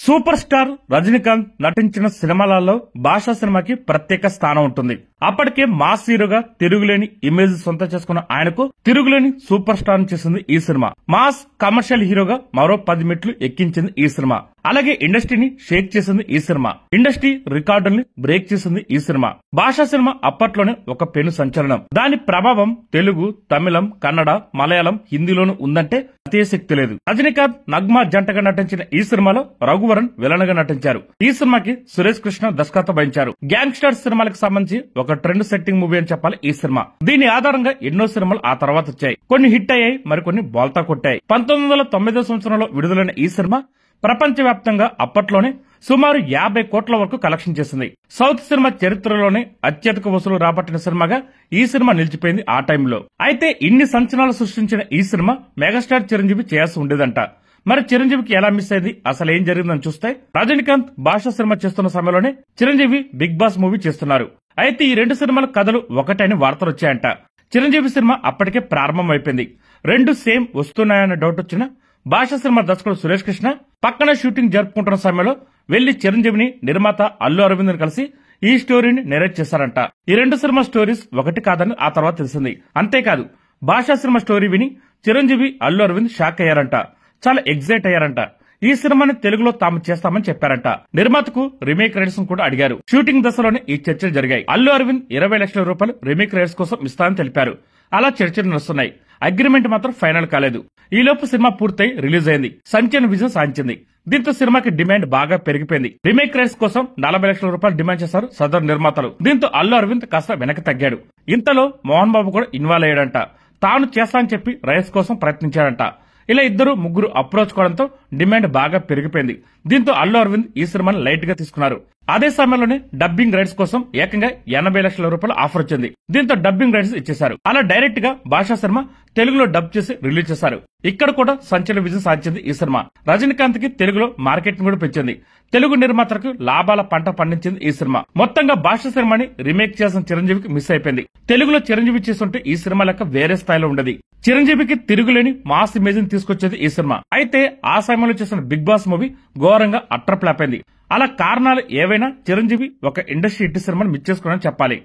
Super star Rajinikanth నటించిన సినిమాలలో భాషా సినిమాకి ప్రత్యేక స్థానం ఉంటుంది. అప్పటికే మాస్ హీరోగా తిరుగులేని ఇమేజ్ సొంతం చేసుకున్న ఆయనకు తిరుగులేని సూపర్ స్టార్ చేసింది ఈ సినిమా. మాస్ కమర్షియల్ హీరోగా మరో 10 మెట్లు ఎక్కించింది ఈ సినిమా. అలాగే ఇండస్ట్రీని షేక్ చేసింది ఈ సినిమా. ఇండస్ట్రీ రికార్డుల్ని బ్రేక్ చేసింది ఈ సినిమా. భాషా సినిమా అప్పట్లోనే ఒక పెను సంచలనం. దాని ప్రభావం తెలుగు, తమిళం, కన్నడ, మలయాళం, హిందీలోనూ ఉందంటే అతిశక్తి లేదు. రజనీకాంత్, నగ్మా జంటగా నటించిన ఈ సినిమాలో రఘువరన్ విలన్ గా నటించారు. ఈ సినిమాకి సురేష్ కృష్ణ దర్శకత్వం వహించారు. గ్యాంగ్స్టర్ సినిమాలకు సంబంధించి ఒక ట్రెండ్ సెట్టింగ్ మూవీ అని చెప్పాలి ఈ సినిమా. దీని ఆధారంగా ఎన్నో సినిమాలు ఆ తర్వాత వచ్చాయి. కొన్ని హిట్ అయ్యాయి, మరికొన్ని బోల్తా కొట్టాయి. 1990 సంవత్సరంలో విడుదలైన ఈ సినిమా ప్రపంచవ్యాప్తంగా అప్పట్లోనే సుమారు 50 కోట్ల వరకు కలెక్షన్ చేసింది. సౌత్ సినిమా చరిత్రలోనే అత్యధిక వసూలు రాబట్టిన సినిమాగా ఈ సినిమా నిలిచిపోయింది ఆ టైంలో. అయితే ఇన్ని సంచలనాలు సృష్టించిన ఈ సినిమా మెగాస్టార్ చిరంజీవి చేయాల్సి ఉండేదంట. మరి చిరంజీవికి ఎలా మిస్ అయింది, అసలు ఏం జరిగిందని చూస్తే, రజనీకాంత్ భాషా సినిమా చేస్తున్న సమయంలోనే చిరంజీవి బిగ్ బాస్ మూవీ చేస్తున్నారు. అయితే ఈ 2 సినిమాల కథలు ఒకటని వార్తలు వచ్చాయంట. చిరంజీవి సినిమా అప్పటికే ప్రారంభం అయిపోయింది. 2 సేమ్ వస్తున్నాయన్న డౌట్ వచ్చిన భాషా సినిమా దర్శకుడు సురేష్ కృష్ణ పక్కన షూటింగ్ జరుపుకుంటున్న సమయంలో వెళ్లి చిరంజీవిని నిర్మాత అల్లు అరవింద్ కలిసి ఈ స్టోరీని నెరేట్ చేశారంట. ఈ 2 సినిమా స్టోరీస్ ఒకటి కాదని ఆ తర్వాత తెలిసింది. అంతేకాదు భాషా సినిమా స్టోరీ విని చిరంజీవి, అల్లు అరవింద్ షాక్ అయ్యారంట. చాలా ఎగ్జైట్ అయ్యారంట. ఈ సినిమాని తెలుగులో తాము చేస్తామని చెప్పారంట. నిర్మాతకు రీమేక్ రైట్స్ కూడా అడిగారు. షూటింగ్ దశలోనే ఈ చర్చలు జరిగాయి. అల్లు అరవింద్ 20 లక్షల రూపాయలు రీమేక్ రైట్స్ కోసం ఇస్తానని తెలిపారు. అలా చర్చలు నడుస్తున్నాయి. అగ్రిమెంట్ మాత్రం ఫైనల్ కాలేదు. ఈలోపు సినిమా పూర్తయి రిలీజ్ అయింది. సంచలన విజయం సాధించింది. దీంతో సినిమాకి డిమాండ్ బాగా పెరిగిపోయింది. రీమేక్ రైట్స్ కోసం 40 లక్షల రూపాయలు డిమాండ్ చేశారు సదరు నిర్మాతలు. దీంతో అల్లు అరవింద్ కాస్త వెనక్కి తగ్గాడు. ఇంతలో మోహన్ బాబు కూడా ఇన్వాల్వ్ అయ్యాడంట. తాను చేస్తానని చెప్పి రైట్స్ కోసం ప్రయత్నించాడంట. ఇలా 2-3 అప్రోచ్ కావడంతో డిమాండ్ బాగా పెరిగిపోయింది. దీంతో అల్లు అరవింద్ ఈ సినిమాని లైట్ గా తీసుకున్నారు. అదే సమయంలోనే డబ్బింగ్ రైట్స్ కోసం ఏకంగా 80 లక్షల రూపాయలు ఆఫర్ వచ్చింది. దీంతో డబ్బింగ్ రైట్స్ ఇచ్చేశారు. అలా డైరెక్ట్ గా భాషా సినిమా తెలుగులో డబ్ చేసి రిలీజ్ చేశారు. ఇక్కడ కూడా సంచలన విజయం సాధించింది ఈ సినిమా. రజనీకాంత్ కి తెలుగులో మార్కెటింగ్ కూడా పెంచింది. తెలుగు నిర్మాతలకు లాభాల పంట పండించింది ఈ సినిమా. మొత్తంగా భాషా సినిమాని రీమేక్ చేసిన చిరంజీవికి మిస్ అయిపోయింది. తెలుగులో చిరంజీవి చేస్తుంటే ఈ సినిమా లెక్క వేరే స్థాయిలో ఉండేది. చిరంజీవికి తిరుగులేని మాస్ ఇమేజ్ ని తీసుకొచ్చేది ఈ సినిమా. అయితే ఆ సమయంలో చేసిన బిగ్ బాస్ మూవీ ఘోరంగా అట్టర్ ఫ్లాప్ అయింది. అలా కారణాలు ఏవైనా చిరంజీవి ఒక ఇండస్ట్రీ హిట్ సినిమాని మిస్ చేసుకున్నారని చెప్పాలి.